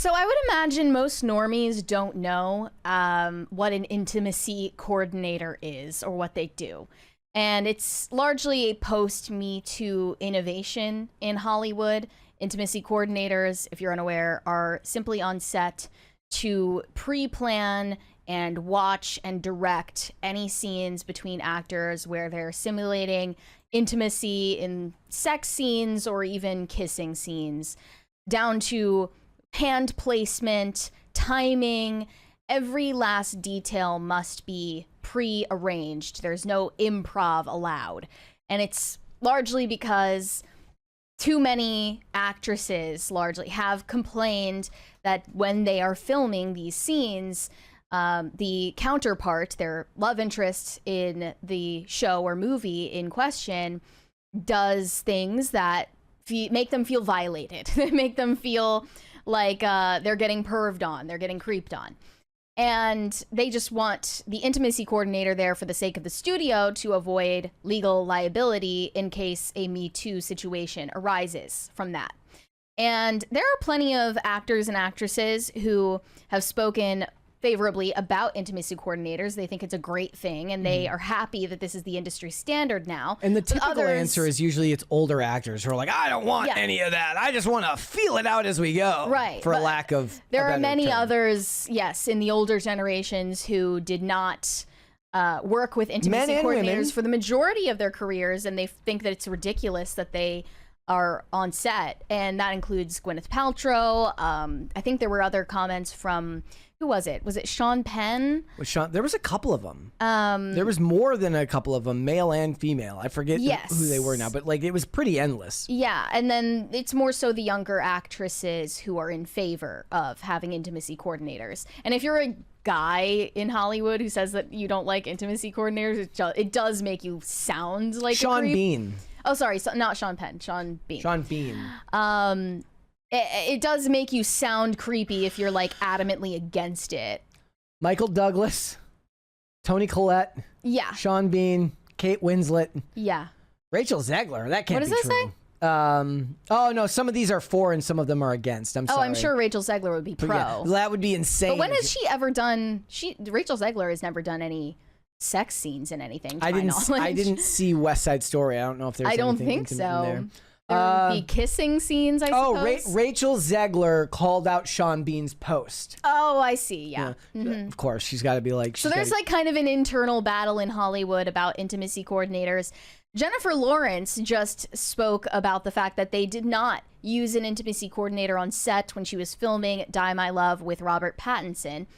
So I would imagine most normies don't know what an intimacy coordinator is or what they do. And it's largely a post-Me Too innovation in Hollywood. Intimacy coordinators, if you're unaware, are simply on set to pre-plan and watch and direct any scenes between actors where they're simulating intimacy in sex scenes or even kissing scenes, down to hand placement, timing. Every last detail must be pre-arranged. There's no improv allowed. And it's largely because too many actresses largely have complained that when they are filming these scenes, the counterpart, their love interest in the show or movie in question, does things that make them feel violated. They make them feel like they're getting perved on, they're getting creeped on. And they just want the intimacy coordinator there for the sake of the studio to avoid legal liability in case a Me Too situation arises from that. And there are plenty of actors and actresses who have spoken favorably about intimacy coordinators. They think it's a great thing, and they are happy that this is the industry standard now. And the typical answer is usually it's older actors who are like, I don't want any of that. I just want to feel it out as we go. Right. For a lack of There are many term. others, yes, in the older generations who did not work with intimacy coordinators for the majority of their careers, and they think that it's ridiculous that they are on set. And that includes Gwyneth Paltrow. I think there were other comments from... Who was it? Was it Sean Penn? There was a couple of them. There was more than a couple of them, male and female. I forget who they were now, but like it was pretty endless. Yeah, and then it's more so the younger actresses who are in favor of having intimacy coordinators. And if you're a guy in Hollywood who says that you don't like intimacy coordinators, it does make you sound like Sean a creep. Bean. Oh, sorry, not Sean Penn. Sean Bean. Sean Bean. It does make you sound creepy if you're like adamantly against it. Michael Douglas, Toni Collette, Sean Bean, Kate Winslet, Rachel Zegler. That can't be true. What does that say? Oh no, some of these are for and some of them are against. I'm sorry. Oh, I'm sure Rachel Zegler would be pro. Yeah, that would be insane. But when has she ever done? Rachel Zegler has never done any sex scenes in anything. To my knowledge. I didn't see West Side Story. I don't know if there's. I don't think so. There would be kissing scenes, I suppose. Oh, Rachel Zegler called out Sean Bean's post. Oh, I see. Yeah. Of course, she's got to be like... So there's like kind of an internal battle in Hollywood about intimacy coordinators. Jennifer Lawrence just spoke about the fact that they did not use an intimacy coordinator on set when she was filming Die My Love with Robert Pattinson.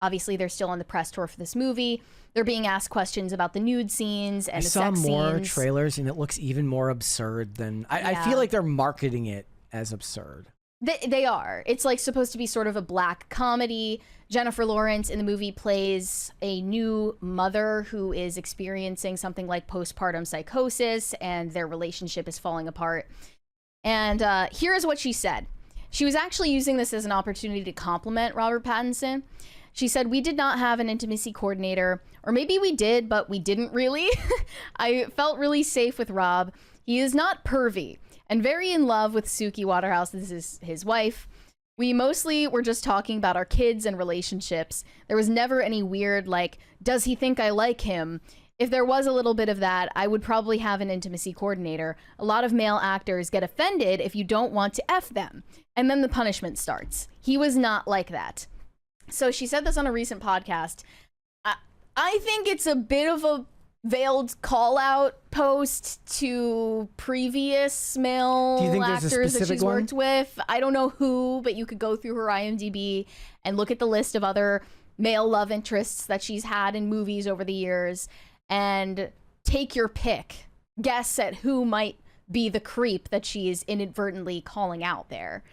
Obviously, they're still on the press tour for this movie. They're being asked questions about the nude scenes and the sex scenes. I saw more trailers, and it looks even more absurd than... I feel like they're marketing it as absurd. They are. It's like supposed to be sort of a black comedy. Jennifer Lawrence in the movie plays a new mother who is experiencing something like postpartum psychosis, and their relationship is falling apart. And here's what she said. She was actually using this as an opportunity to compliment Robert Pattinson. She said, "We did not have an intimacy coordinator, or maybe we did, but we didn't really. I felt really safe with Rob. He is not pervy and very in love with Suki Waterhouse." This is his wife. "We mostly were just talking about our kids and relationships. There was never any weird, like, does he think I like him? If there was a little bit of that, I would probably have an intimacy coordinator. A lot of male actors get offended if you don't want to F them. And then the punishment starts. He was not like that." So she said this on a recent podcast. I think it's a bit of a veiled call-out post to previous male actors that she's worked with. I don't know who, but you could go through her IMDb and look at the list of other male love interests that she's had in movies over the years and take your pick. Guess at who might be the creep that she is inadvertently calling out there.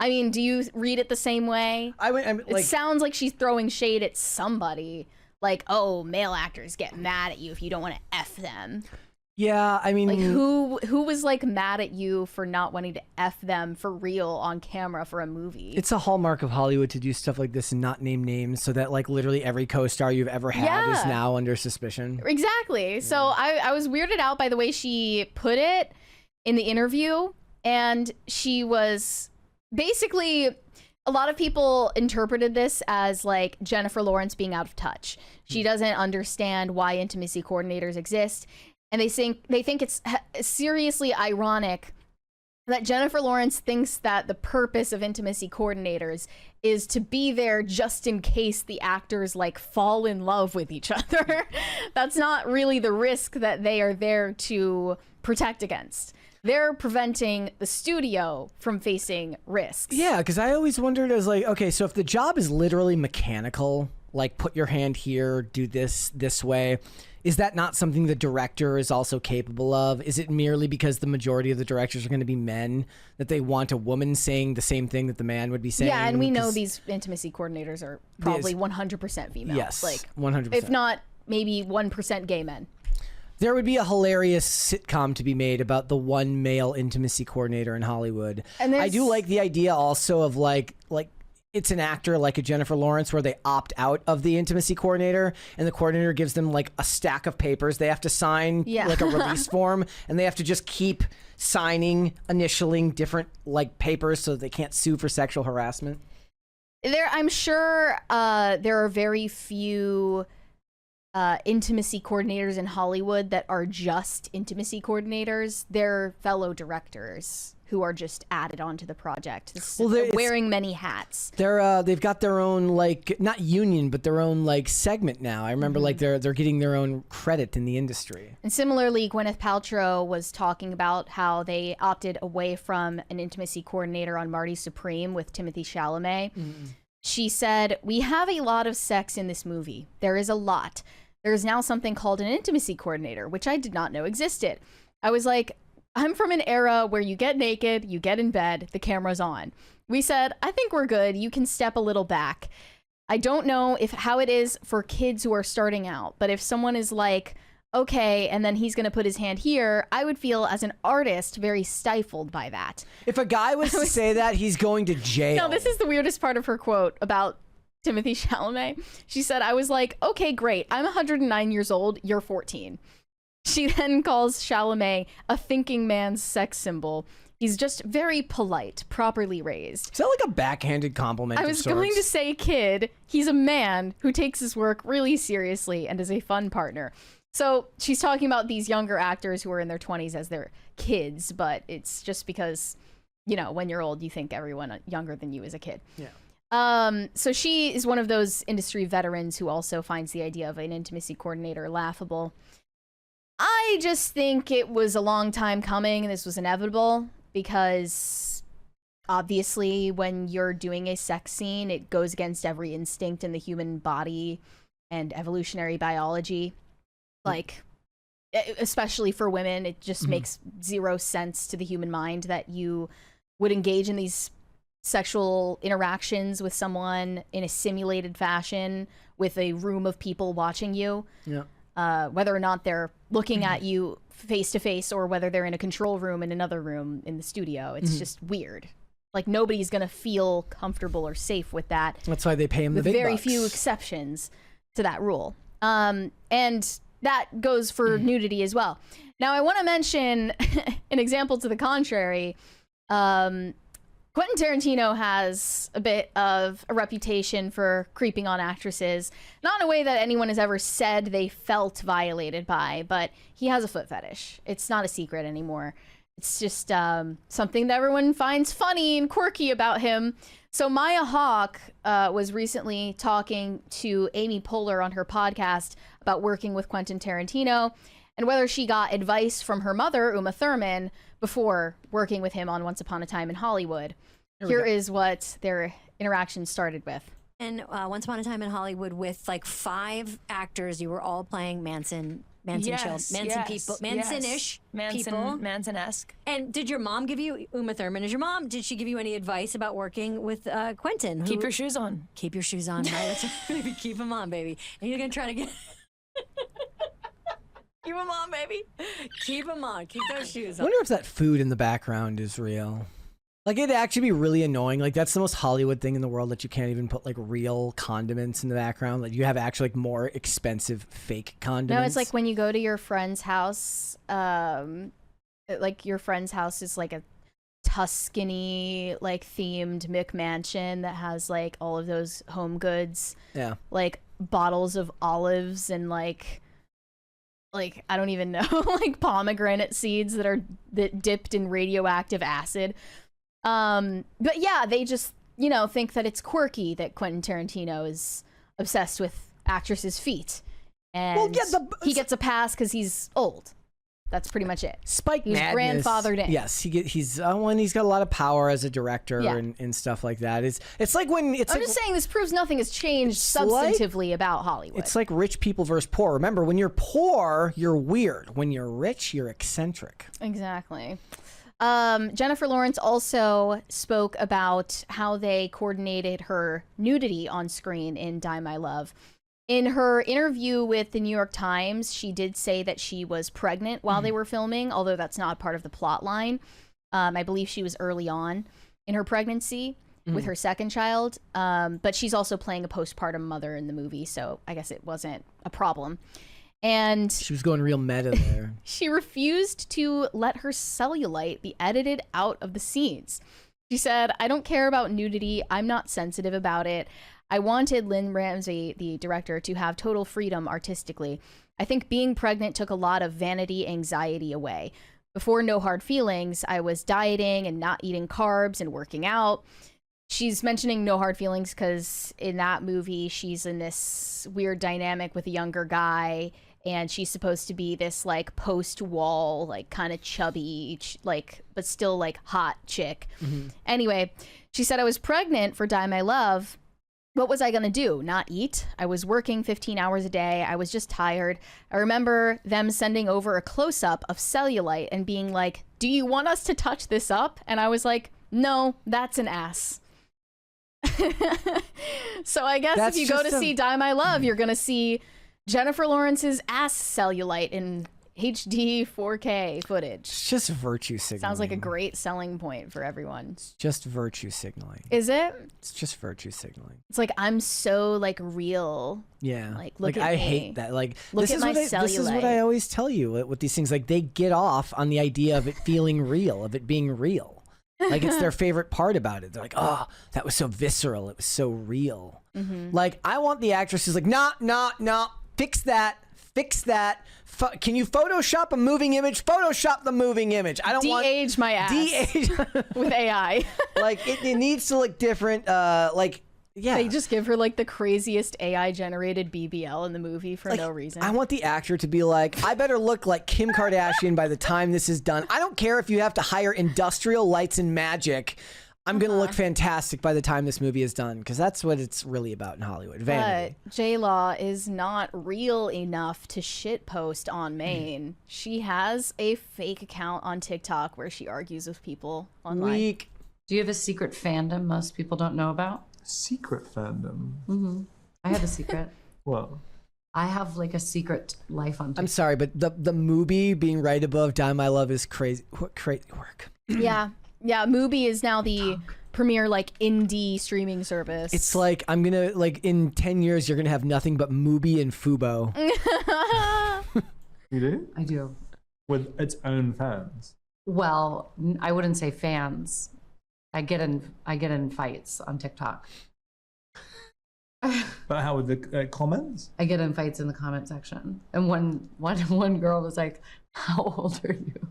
I mean, do you read it the same way? It sounds like she's throwing shade at somebody. Like, oh, male actors get mad at you if you don't want to F them. Yeah, I mean... Like, who was, like, mad at you for not wanting to F them for real on camera for a movie? It's a hallmark of Hollywood to do stuff like this and not name names so that, like, literally every co-star you've ever had is now under suspicion. Exactly. So I was weirded out by the way she put it in the interview, and she was... Basically, a lot of people interpreted this as like Jennifer Lawrence being out of touch. She doesn't understand why intimacy coordinators exist, and they think it's seriously ironic that Jennifer Lawrence thinks that the purpose of intimacy coordinators is to be there just in case the actors like fall in love with each other. That's not really the risk that they are there to protect against. They're preventing the studio from facing risks. Yeah, because I always wondered as like, okay, so if the job is literally mechanical, like put your hand here, do this way, is that not something the director is also capable of? Is it merely because the majority of the directors are going to be men that they want a woman saying the same thing that the man would be saying? Yeah, and we know these intimacy coordinators are probably 100% female. Yes, like 100%. If not, maybe 1% gay men. There would be a hilarious sitcom to be made about the one male intimacy coordinator in Hollywood. And I do like the idea also of like it's an actor like a Jennifer Lawrence where they opt out of the intimacy coordinator and the coordinator gives them like a stack of papers they have to sign, like a release form, and they have to just keep signing, initialing different like papers so that they can't sue for sexual harassment. I'm sure there are very few intimacy coordinators in Hollywood that are just intimacy coordinators. They're fellow directors who are just added onto the project. Well, they're wearing many hats. They've got their own like not union, but their own like segment now. I remember like they're getting their own credit in the industry. And similarly, Gwyneth Paltrow was talking about how they opted away from an intimacy coordinator on Marty Supreme with Timothée Chalamet. She said, "We have a lot of sex in this movie. There is a lot. There is now something called an intimacy coordinator, which I did not know existed." I was like, I'm from an era where you get naked, you get in bed, the camera's on. We said, I think we're good. You can step a little back. I don't know how it is for kids who are starting out, but if someone is like, okay, and then he's going to put his hand here, I would feel as an artist very stifled by that. If a guy was to say that, he's going to jail. No, this is the weirdest part of her quote about Timothée Chalamet. She said, I was like, okay, great. I'm 109 years old. You're 14. She then calls Chalamet a thinking man's sex symbol. He's just very polite, properly raised. Is that like a backhanded compliment? I was going to say, kid, he's a man who takes his work really seriously and is a fun partner. So she's talking about these younger actors who are in their 20s as their kids, but it's just because, you know, when you're old, you think everyone younger than you is a kid. Yeah. So she is one of those industry veterans who also finds the idea of an intimacy coordinator laughable. I just think it was a long time coming and this was inevitable because obviously when you're doing a sex scene, it goes against every instinct in the human body and evolutionary biology. Like, especially for women, it just makes zero sense to the human mind that you would engage in these sexual interactions with someone in a simulated fashion with a room of people watching you. Yeah. Whether or not they're looking at you face to face or whether they're in a control room in another room in the studio. It's just weird. Like nobody's going to feel comfortable or safe with that. That's why they pay him the big bucks. With very few exceptions to that rule. And that goes for nudity as well. Now I want to mention an example to the contrary. Quentin Tarantino has a bit of a reputation for creeping on actresses, not in a way that anyone has ever said they felt violated by, but he has a foot fetish. It's not a secret anymore. It's just something that everyone finds funny and quirky about him. So Maya Hawke was recently talking to Amy Poehler on her podcast about working with Quentin Tarantino and whether she got advice from her mother, Uma Thurman, before working with him on Once Upon a Time in Hollywood. Here is what their interaction started with. And Once Upon a Time in Hollywood with like 5 actors, you were all playing Manson people, Manson-ish people. Manson-esque. And did your mom give you, Uma Thurman, did she give you any advice about working with Quentin? Keep your shoes on. Keep your shoes on, right? That's right, baby. Keep them on, baby. And you're going to try to get... Keep them on, baby. Keep them on. Keep those shoes on. I wonder if that food in the background is real. Like, it'd actually be really annoying. Like, that's the most Hollywood thing in the world, that you can't even put, like, real condiments in the background. Like, you have actually, like, more expensive fake condiments. No, it's like when you go to your friend's house, like, your friend's house is, like, a Tuscany like themed McMansion that has like all of those home goods. Yeah. Like bottles of olives and like I don't even know, like pomegranate seeds that dipped in radioactive acid. But yeah, they just, you know, think that it's quirky that Quentin Tarantino is obsessed with actresses' feet. And he gets a pass because he's old. That's pretty much it. Spike He's Madness. grandfathered in. Yes, he's got a lot of power as a director and stuff like that. It's like when I'm just saying this proves nothing has changed substantively about Hollywood. It's like rich people versus poor. Remember, when you're poor, you're weird. When you're rich, you're eccentric. Exactly. Jennifer Lawrence also spoke about how they coordinated her nudity on screen in Die My Love. In her interview with the New York Times, she did say that she was pregnant while they were filming, although that's not part of the plot line. I believe she was early on in her pregnancy with her second child, but she's also playing a postpartum mother in the movie, so I guess it wasn't a problem. And she was going real meta there. She refused to let her cellulite be edited out of the scenes. She said, "I don't care about nudity. I'm not sensitive about it. I wanted Lynn Ramsey, the director, to have total freedom artistically. I think being pregnant took a lot of vanity anxiety away. Before No Hard Feelings, I was dieting and not eating carbs and working out." She's mentioning No Hard Feelings because in that movie, she's in this weird dynamic with a younger guy, and she's supposed to be this like post-wall, like kind of chubby, like but still like hot chick. Anyway, she said, "I was pregnant for Die My Love. What was I going to do? Not eat? I was working 15 hours a day. I was just tired. I remember them sending over a close-up of cellulite and being like, 'Do you want us to touch this up?' And I was like, 'No, that's an ass.'" So I guess if you go to see Die My Love, you're going to see Jennifer Lawrence's ass cellulite in HD 4K footage. It's just virtue signaling. Sounds like a great selling point for everyone. It's just virtue signaling. Is it? It's just virtue signaling. It's like, I'm so like real. Yeah. Like, look at I me. hate that. Like, look at my cellulite. This is what I always tell you with these things. Like, they get off on the idea of it feeling real, of it being real. Like, it's their favorite part about it. They're like, "Oh, that was so visceral. It was so real." Like, I want the actress who's like, nah, fix that. Can you Photoshop a moving image? Photoshop the moving image. I don't want de-age my ass. De-age with AI. Like, it needs to look different. Yeah. They just give her like the craziest AI generated BBL in the movie for no reason. I want the actor to be like, "I better look like Kim Kardashian by the time this is done. I don't care if you have to hire industrial lights and magic. I'm going to look fantastic by the time this movie is done," because that's what it's really about in Hollywood. Vanity. But J-Law is not real enough to shitpost on Maine. She has a fake account on TikTok where she argues with people online. Weak. Do you have a secret fandom most people don't know about? Secret fandom? I have a secret. What? I have like a secret life on TikTok. I'm sorry, but the movie being right above Die My Love is crazy. Crazy work. Yeah. Mubi is now the premier like indie streaming service. It's like, I'm gonna like in 10 years you're gonna have nothing but Mubi and Fubo. You do? I do. With its own fans? Well, I wouldn't say fans. I get in fights on TikTok. But how with the comments? I get in fights in the comment section, and one girl was like, "How old are you?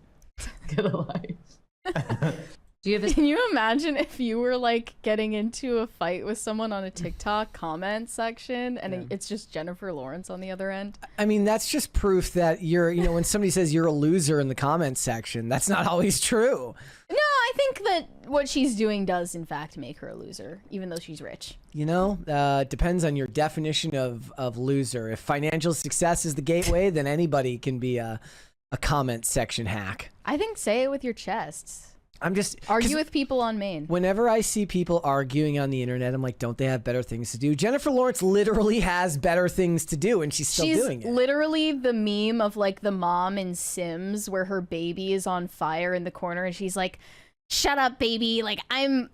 Get a life." Do you have Can you imagine if you were like getting into a fight with someone on a TikTok comment section and it's just Jennifer Lawrence on the other end? I mean, that's just proof that when somebody says you're a loser in the comment section, that's not always true. No, I think that what she's doing does in fact make her a loser, even though she's rich. Depends on your definition of loser. If financial success is the gateway, then anybody can be a comment section hack. I think say it with your chest. I'm just argue with people on Maine. Whenever I see people arguing on the internet, I'm like, don't they have better things to do? Jennifer Lawrence literally has better things to do, and she's still doing it. She's literally the meme of like the mom in Sims where her baby is on fire in the corner, and she's like, "Shut up, baby. Like, I'm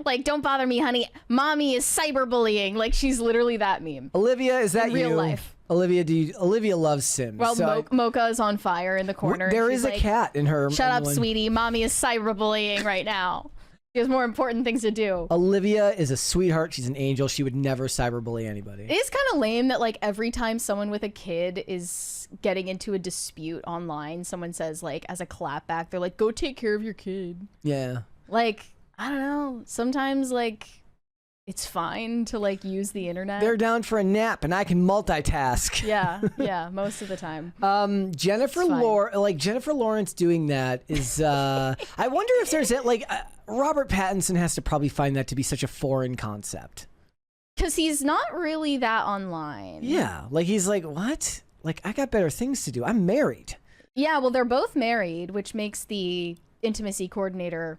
like, don't bother me, honey. Mommy is cyberbullying." Like, she's literally that meme. Olivia, is that in real life? Olivia loves Sims. Well, Mocha is on fire in the corner. There is a cat in her. Shut up, sweetie. Mommy is cyberbullying right now. She has more important things to do. Olivia is a sweetheart. She's an angel. She would never cyberbully anybody. It is kind of lame that like every time someone with a kid is getting into a dispute online, someone says like as a clapback, they're like, "Go take care of your kid." Yeah. Like, I don't know. Sometimes like it's fine to like use the internet. They're down for a nap and I can multitask. Yeah, most of the time. Jennifer Lawrence doing that is I wonder if there's Robert Pattinson has to probably find that to be such a foreign concept. Cuz he's not really that online. Yeah, like he's like, "What? Like I got better things to do. I'm married." Yeah, well they're both married, which makes the intimacy coordinator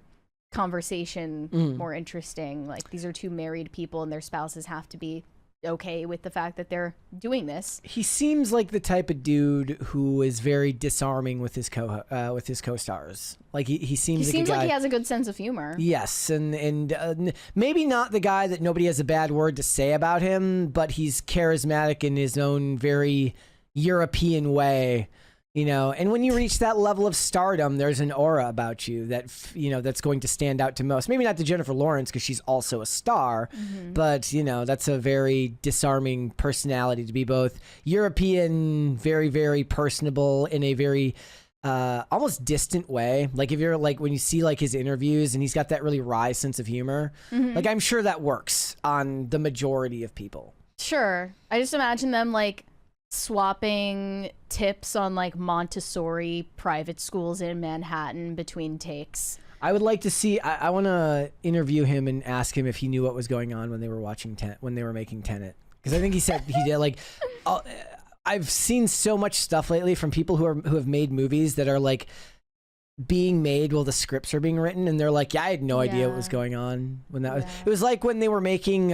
conversation more interesting. Like these are two married people and their spouses have to be okay with the fact that they're doing this. He seems like the type of dude who is very disarming with his co-stars. Like he seems like he has a good sense of humor. Yes, and maybe not the guy that nobody has a bad word to say about him, but he's charismatic in his own very European way. You know, and when you reach that level of stardom, there's an aura about you that, that's going to stand out to most. Maybe not to Jennifer Lawrence because she's also a star, but, that's a very disarming personality to be both European, very, very personable in a very almost distant way. Like if you're like, when you see like his interviews and he's got that really wry sense of humor, like I'm sure that works on the majority of people. Sure. I just imagine them like swapping tips on like Montessori private schools in Manhattan between takes. I would like to see. I want to interview him and ask him if he knew what was going on when they were making Tenet, because I think he said he did. Like, I've seen so much stuff lately from people who have made movies that are like being made while the scripts are being written, and they're like, I had no idea what was going on when that was. It was like when they were making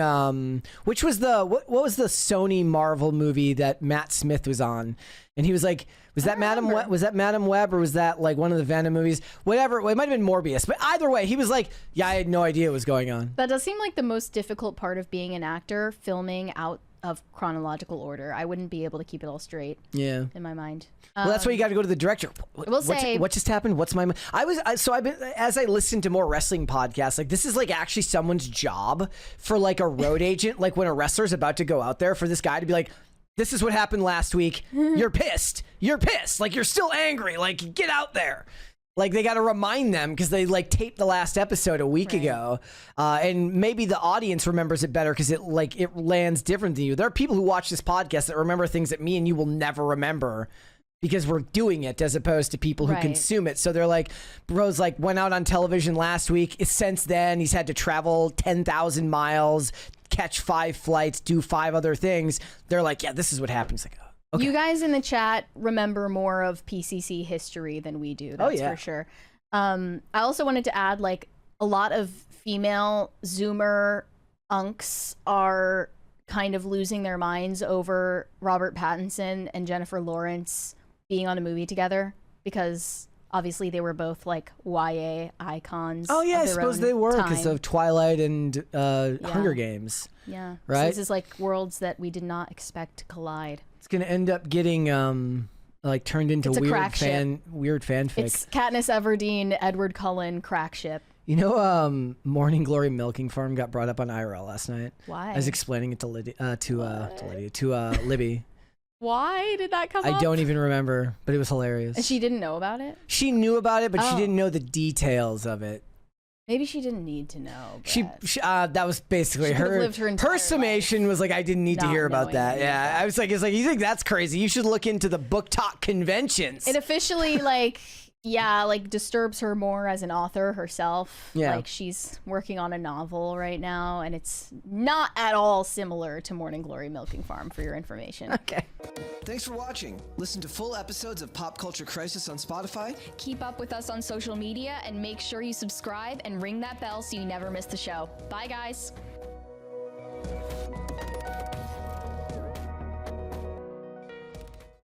which was what was the Sony Marvel movie that Matt Smith was on, and he was like, was that Madam Web or was that like one of the Venom movies? Whatever, it might have been Morbius, but either way, he was like, I had no idea what was going on. That does seem like the most difficult part of being an actor, filming out of chronological order. I wouldn't be able to keep it all straight. Yeah, in my mind. Well, that's why you got to go to the director. What just happened? What's my? I've been as I listen to more wrestling podcasts. Like this is like actually someone's job for like a road agent. Like when a wrestler's about to go out there, for this guy to be like, "This is what happened last week. You're pissed. You're pissed. Like you're still angry. Like get out there." Like they got to remind them because they like taped the last episode a week ago, and maybe the audience remembers it better because it lands different than you. There are people who watch this podcast that remember things that me and you will never remember because we're doing it, as opposed to people who consume it. So they're like, bro's like went out on television last week. Since then, he's had to travel 10,000 miles, catch 5 flights, do 5 other things. They're like, yeah, this is what happens. Like, okay. You guys in the chat remember more of PCC history than we do. That's for sure. I also wanted to add, like, a lot of female Zoomer unks are kind of losing their minds over Robert Pattinson and Jennifer Lawrence being on a movie together, because obviously they were both like YA icons. Oh yeah, I suppose they were because of Twilight and Hunger Games. Yeah, right. So this is like worlds that we did not expect to collide. It's gonna end up getting like turned into weird fanfic. It's Katniss Everdeen, Edward Cullen crack ship. You know, Morning Glory Milking Farm got brought up on IRL last night. Why? I was explaining it to Libby. Why did that come up? I don't even remember, but it was hilarious. And she didn't know about it? She knew about it, but she didn't know the details of it. Maybe she didn't need to know. She that was basically her summation life. Was like, I didn't need to hear about that. Yeah, I was like, it's like, you think that's crazy? You should look into the book talk conventions. It officially disturbs her more as an author herself. Yeah. Like she's working on a novel right now, and it's not at all similar to Morning Glory Milking Farm, for your information. Okay. Thanks for watching. Listen to full episodes of Pop Culture Crisis on Spotify. Keep up with us on social media and make sure you subscribe and ring that bell so you never miss the show. Bye, guys.